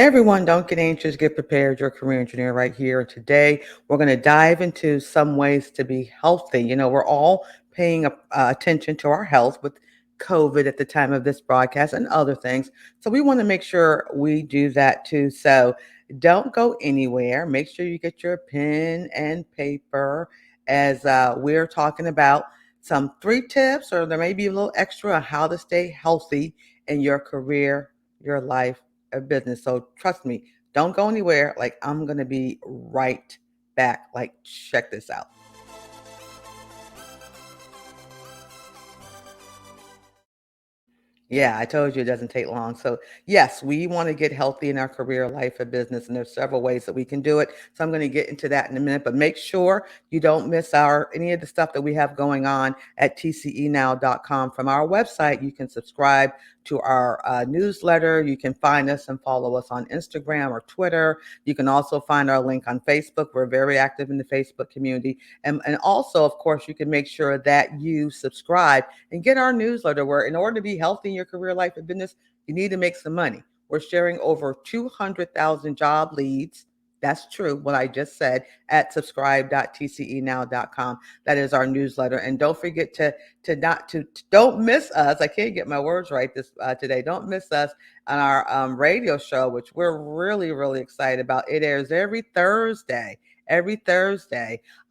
Hey everyone, don't get anxious, get prepared. Your career engineer right here. And today we're going to dive into some ways to be healthy. We're all paying attention to our health with COVID at the time of this broadcast and other things. So we want to make sure we do that too. So don't go anywhere. Make sure you get your pen and paper as we're talking about some 3 tips, or there may be a little extra on how to stay healthy in your career, your life a business. So trust me, don't go anywhere. Like I'm going to be right back. Like, check this out. Yeah, I told you it doesn't take long. So, yes, we want to get healthy in our career, life, or business, and there's several ways that we can do it. So, I'm going to get into that in a minute, but make sure you don't miss our any of the stuff that we have going on at tcenow.com. From our website, you can subscribe to our newsletter. You can find us and follow us on Instagram or Twitter. You can also find our link on Facebook. We're very active in the Facebook community. And also, of course, you can make sure that you subscribe and get our newsletter where in order to be healthy in your career, life, and business, you need to make some money. We're sharing over 200,000 job leads. That's true, what I just said, at subscribe.tcenow.com. That is our newsletter. And don't forget to don't miss us. I can't get my words right this today. Don't miss us on our radio show, which we're really, really excited about. It airs every Thursday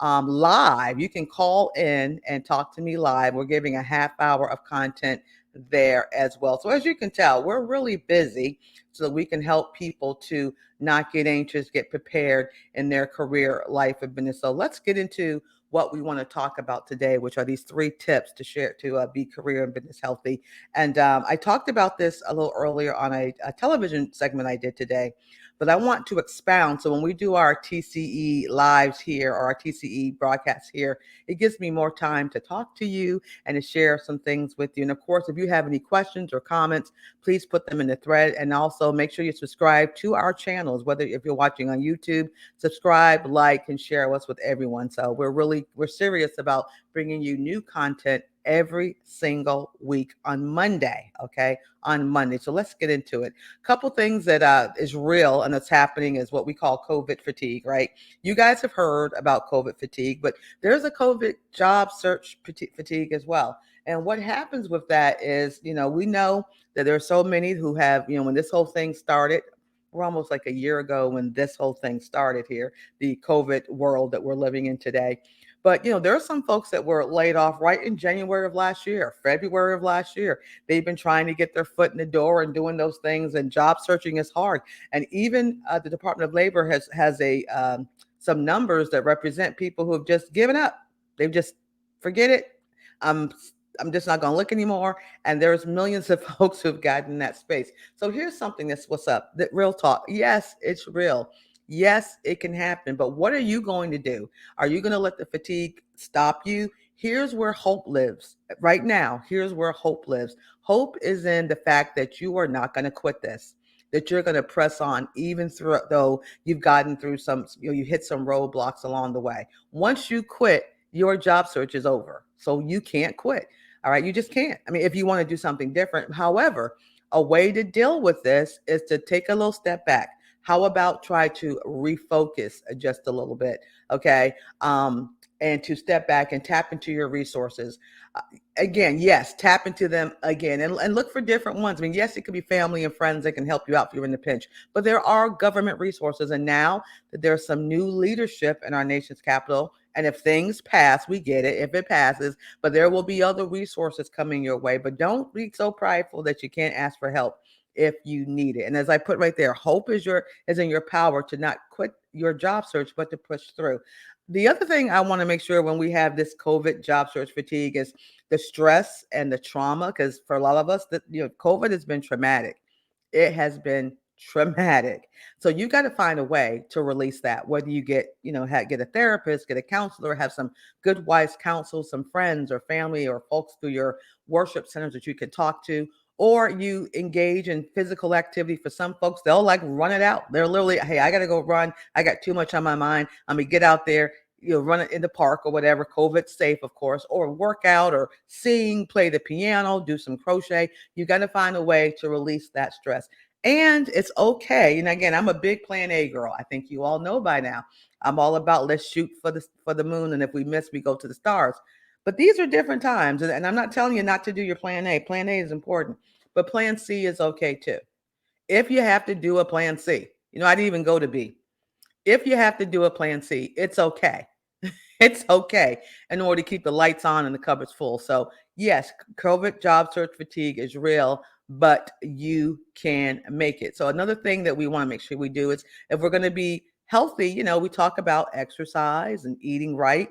live. You can call in and talk to me live. We're giving a half hour of content there as well. So as you can tell, we're really busy so that we can help people to not get anxious, get prepared in their career, life, and business. So let's get into what we want to talk about today, which are these 3 tips to share to be career and business healthy. And I talked about this a little earlier on a television segment I did today, but I want to expound. So when we do our TCE lives here or our TCE broadcasts here, it gives me more time to talk to you and to share some things with you. And of course, if you have any questions or comments, please put them in the thread. And also make sure you subscribe to our channels, whether if you're watching on YouTube, subscribe, like, and share us with everyone. So we're serious about bringing you new content every single week on Monday. Okay, on Monday. So let's get into it. A couple things that is real and that's happening is what we call COVID fatigue, right? You guys have heard about COVID fatigue, but there's a COVID job search fatigue as well. And what happens with that is, we know that there are so many who have, when this whole thing started, we're almost like a year ago when this whole thing started here, the COVID world that we're living in today. But there are some folks that were laid off right in January of last year, February of last year. They've been trying to get their foot in the door and doing those things, and job searching is hard. And even the Department of Labor has a some numbers that represent people who have just given up. They've just forget it. I'm I'm just not going to look anymore. And there's millions of folks who've gotten in that space. So here's something that's what's up. That real talk. Yes, it's real. Yes, it can happen. But what are you going to do? Are you going to let the fatigue stop you? Here's where hope lives. Right now, here's where hope lives. Hope is in the fact that you are not going to quit this, that you're going to press on even through though you've gotten through some, you hit some roadblocks along the way. Once you quit, your job search is over. So you can't quit. All right. You just can't. I mean, if you want to do something different. However, a way to deal with this is to take a little step back. How about try to refocus just a little bit? Okay. And to step back and tap into your resources. Uh, Again, yes, tap into them again and look for different ones. I mean, yes, it could be family and friends that can help you out if you're in the pinch, but there are government resources. And now that there's some new leadership in our nation's capital, and if things pass, we get it, if it passes, but there will be other resources coming your way. But don't be so prideful that you can't ask for help if you need it. And as I put right there, hope is in your power to not quit your job search, but to push through. The other thing I want to make sure when we have this COVID job search fatigue is the stress and the trauma, because for a lot of us, that COVID has been traumatic. It has been traumatic. So you got to find a way to release that. Whether you get a therapist, get a counselor, have some good wise counsel, some friends or family or folks through your worship centers that you can talk to, or you engage in physical activity. For some folks, they'll like run it out. They're literally, hey, I got to go run. I got too much on my mind. I'm gonna get out there, run it in the park or whatever, COVID safe, of course, or work out or sing, play the piano, do some crochet. You got to find a way to release that stress. And it's okay. And again, I'm a big plan A girl. I think you all know by now. I'm all about let's shoot for the moon, and if we miss, we go to the stars. But these are different times, and I'm not telling you not to do your plan A. Plan A is important, but plan C is okay too. If you have to do a plan C, I didn't even go to B. If you have to do a plan C, it's okay. It's okay in order to keep the lights on and the cupboards full. So, yes, COVID job search fatigue is real, but you can make it. So, another thing that we want to make sure we do is if we're going to be healthy, we talk about exercise and eating right.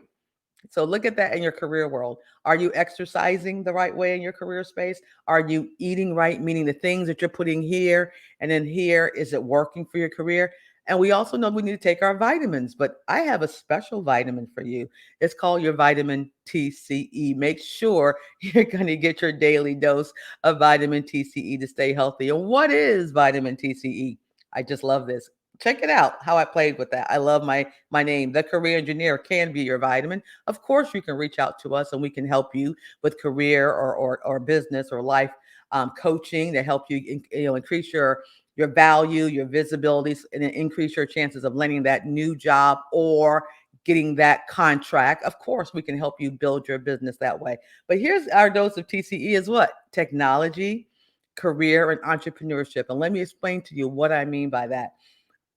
So look at that in your career world. Are you exercising the right way in your career space? Are you eating right, meaning the things that you're putting here and then here, is it working for your career? And we also know we need to take our vitamins, but I have a special vitamin for you. It's called your vitamin TCE. Make sure you're going to get your daily dose of vitamin TCE to stay healthy. And what is vitamin TCE? I just love this. Check it out how I played with that. I love my name. The Career Engineer can be your vitamin. Of course, you can reach out to us and we can help you with career or business or life coaching to help you, increase your value, your visibility, and increase your chances of landing that new job or getting that contract. Of course, we can help you build your business that way. But here's our dose of TCE is what? Technology, career, and entrepreneurship. And let me explain to you what I mean by that.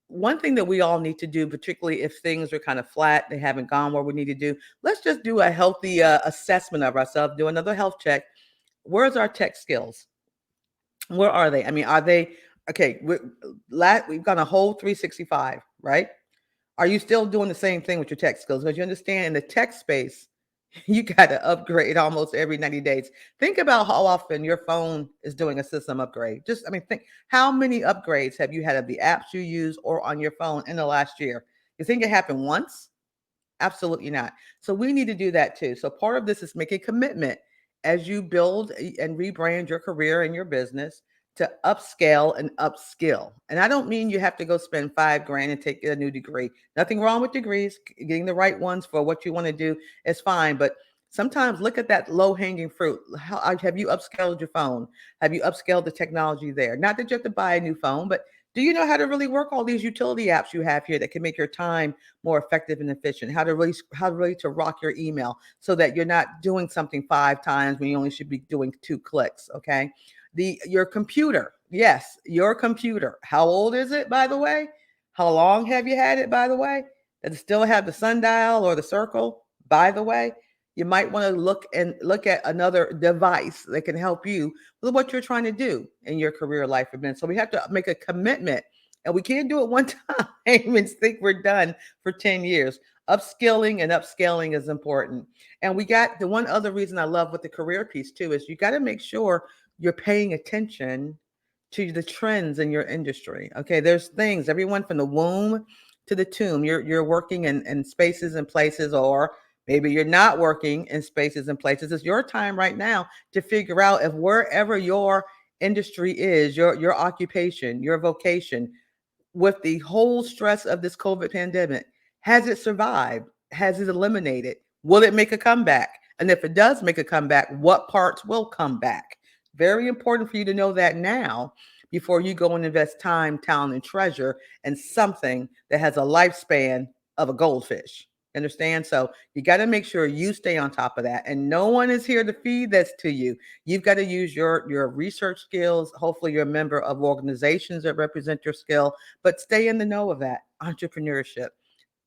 One thing that we all need to do, particularly if things are kind of flat, they haven't gone where we need to do, let's just do a healthy assessment of ourselves, do another health check. Where's our tech skills? Where are they? I mean, are they okay? We've got a whole 365, right? Are you still doing the same thing with your tech skills? Because you understand in the tech space, you got to upgrade almost every 90 days. Think about how often your phone is doing a system upgrade. Just, I mean, think how many upgrades have you had of the apps you use or on your phone in the last year? You think it happened once? Absolutely not. So we need to do that too. So part of this is make a commitment as you build and rebrand your career and your business to upscale and upskill. And I don't mean you have to go spend 5 grand and take a new degree. Nothing wrong with degrees. Getting the right ones for what you want to do is fine. But sometimes look at that low hanging fruit. How have you upscaled your phone? Have you upscaled the technology there? Not that you have to buy a new phone, but do you know how to really work all these utility apps you have here that can make your time more effective and efficient? How to really to rock your email so that you're not doing something 5 times when you only should be doing 2 clicks. Okay. Your computer. Yes, your computer. How old is it, by the way? How long have you had it, by the way? Does it still have the sundial or the circle? By the way, you might want to look at another device that can help you with what you're trying to do in your career life event. So we have to make a commitment, and we can't do it one time and think we're done for 10 years. Upskilling and upscaling is important. And we got the one other reason I love with the career piece too is you got to make sure you're paying attention to the trends in your industry. Okay, there's things, everyone from the womb to the tomb. You're working in spaces and places, or maybe you're not working in spaces and places. It's your time right now to figure out if wherever your industry is, your occupation, your vocation, with the whole stress of this COVID pandemic, has it survived? Has it eliminated? Will it make a comeback? And if it does make a comeback, what parts will come back? Very important for you to know that now before you go and invest time, talent, and treasure in something that has a lifespan of a goldfish. Understand? So you got to make sure you stay on top of that. And no one is here to feed this to you. You've got to use your research skills. Hopefully, you're a member of organizations that represent your skill, but stay in the know of that entrepreneurship.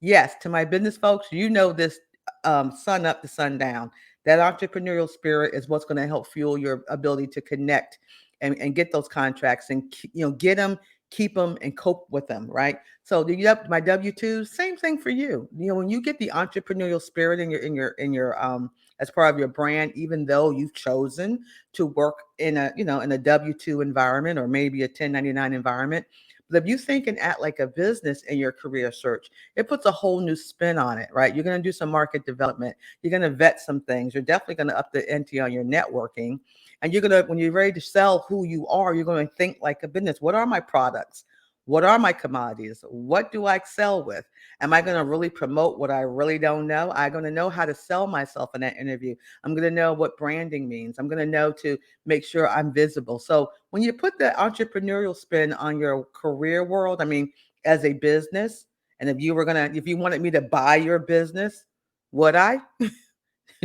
Yes, to my business folks, you know this sun up to sundown. That entrepreneurial spirit is what's going to help fuel your ability to connect and get those contracts and get them, keep them, and cope with them. Right. So my W-2, same thing for you. When you get the entrepreneurial spirit in your as part of your brand, even though you've chosen to work in a W-2 environment or maybe a 1099 environment. But if you think and act like a business in your career search, it puts a whole new spin on it, right? You're going to do some market development. You're going to vet some things. You're definitely going to up the ante on your networking. And you're going to, when you're ready to sell who you are, you're going to think like a business. What are my products? What are my commodities? What do I excel with? Am I going to really promote what I really don't know? I'm going to know how to sell myself in that interview. I'm going to know what branding means. I'm going to know to make sure I'm visible. So when you put the entrepreneurial spin on your career world, I mean, as a business, and if you wanted me to buy your business, would I?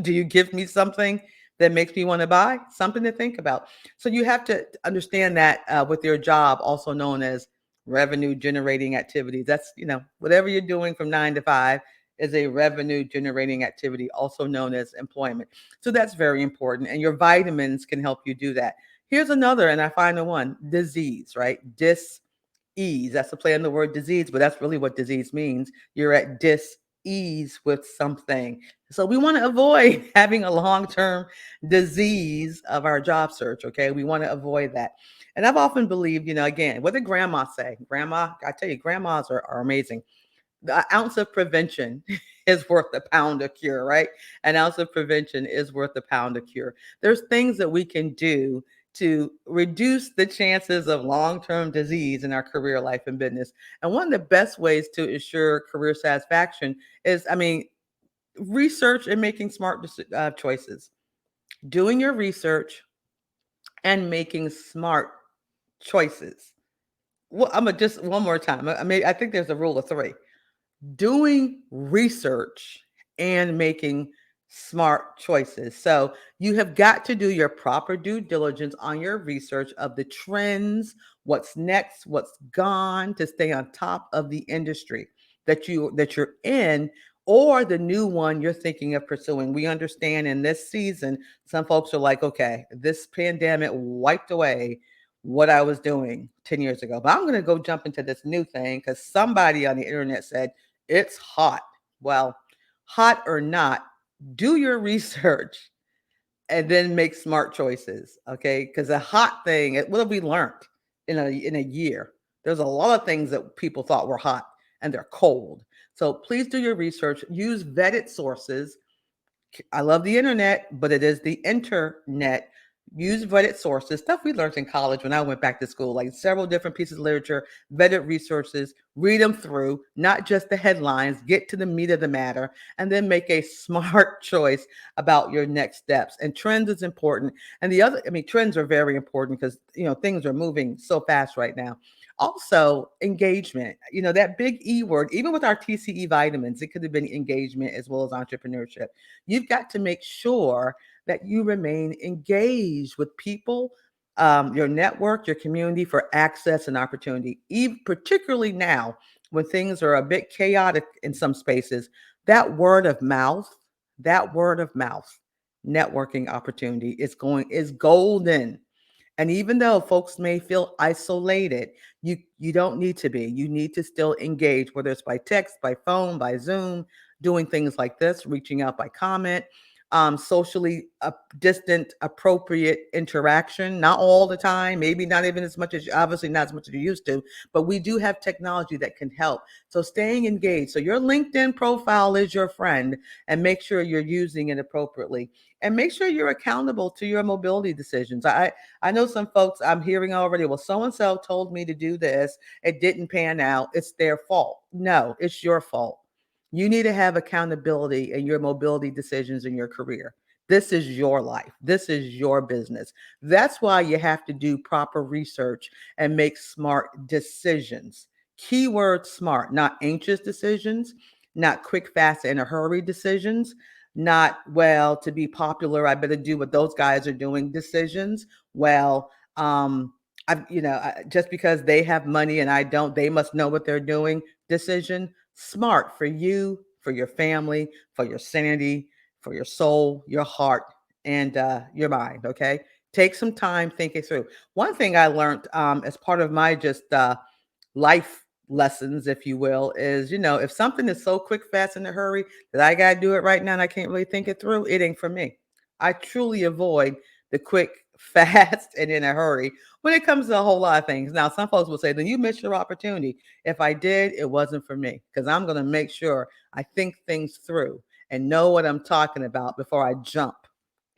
Do you give me something that makes me want to buy? Something to think about. So you have to understand that with your job, also known as revenue generating activities. That's, whatever you're doing from 9 to 5 is a revenue generating activity, also known as employment. So that's very important. And your vitamins can help you do that. Here's another, and I find the one disease, right? Ease. That's a play on the word disease, but that's really what disease means. You're at dis-ease with something. So we want to avoid having a long-term disease of our job search. Okay. We want to avoid that. And I've often believed, again, what did grandma say? Grandma, I tell you, grandmas are amazing. The ounce of prevention is worth a pound of cure, right? An ounce of prevention is worth a pound of cure. There's things that we can do to reduce the chances of long-term disease in our career life and business. And one of the best ways to ensure career satisfaction is, research and making smart choices, doing your research and making smart choices. Well, I'm gonna just one more time. I think there's a rule of three: doing research and making smart choices. So you have got to do your proper due diligence on your research of the trends, what's next, what's gone, to stay on top of the industry that you're in, or the new one you're thinking of pursuing. We understand in this season, some folks are like, okay, this pandemic wiped away what I was doing 10 years ago, but I'm going to go jump into this new thing because somebody on the internet said it's hot. Well, hot or not, do your research and then make smart choices. Okay. Because a hot thing, what have we learned in a year? There's a lot of things that people thought were hot and they're cold. So please do your research, use vetted sources. I love the internet, but it is the internet. Use vetted sources, stuff we learned in college when I went back to school, like several different pieces of literature, vetted resources, read them through, not just the headlines, get to the meat of the matter, and then make a smart choice about your next steps. And trends is important. And trends are very important because, things are moving so fast right now. Also, engagement, that big E word, even with our TCE vitamins, it could have been engagement as well as entrepreneurship. You've got to make sure that you remain engaged with people, your network, your community for access and opportunity. Even particularly now when things are a bit chaotic in some spaces, that word of mouth, that word of mouth, networking opportunity is golden. And even though folks may feel isolated, you don't need to be. You need to still engage, whether it's by text, by phone, by Zoom, doing things like this, reaching out by comment, socially distant, appropriate interaction. Not all the time, maybe not even as much as obviously not as much as you used to, but we do have technology that can help. So staying engaged. So your LinkedIn profile is your friend, and make sure you're using it appropriately, and make sure you're accountable to your mobility decisions. I know some folks I'm hearing already, well, so and so told me to do this. It didn't pan out. It's their fault. No, it's your fault. You need to have accountability in your mobility decisions in your career. This is your life. This is your business. That's why you have to do proper research and make smart decisions. Keyword smart, not anxious decisions, not quick, fast, in a hurry decisions, not, well, to be popular, I better do what those guys are doing decisions. Well, just because they have money and I don't, they must know what they're doing decision. Smart for you, for your family, for your sanity, for your soul, your heart, and your mind. Okay. Take some time thinking through. One thing I learned as part of my just life lessons, if you will, is, if something is so quick, fast, in a hurry that I got to do it right now and I can't really think it through, it ain't for me. I truly avoid the quick, fast, and in a hurry when it comes to a whole lot of things. Now, some folks will say, then you missed your opportunity. If I did, it wasn't for me, because I'm going to make sure I think things through and know what I'm talking about before I jump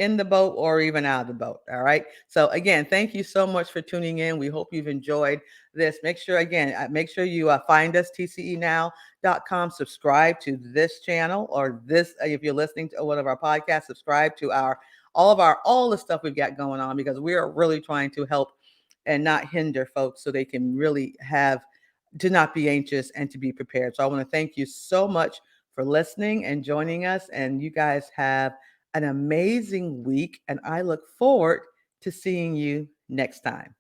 in the boat or even out of the boat. All right. So again, thank you so much for tuning in. We hope you've enjoyed this. Make sure you find us tcenow.com, subscribe to this channel or this, if you're listening to one of our podcasts, subscribe to all the stuff we've got going on, because we are really trying to help and not hinder folks so they can really have to not be anxious and to be prepared. So I want to thank you so much for listening and joining us. And you guys have an amazing week. And I look forward to seeing you next time.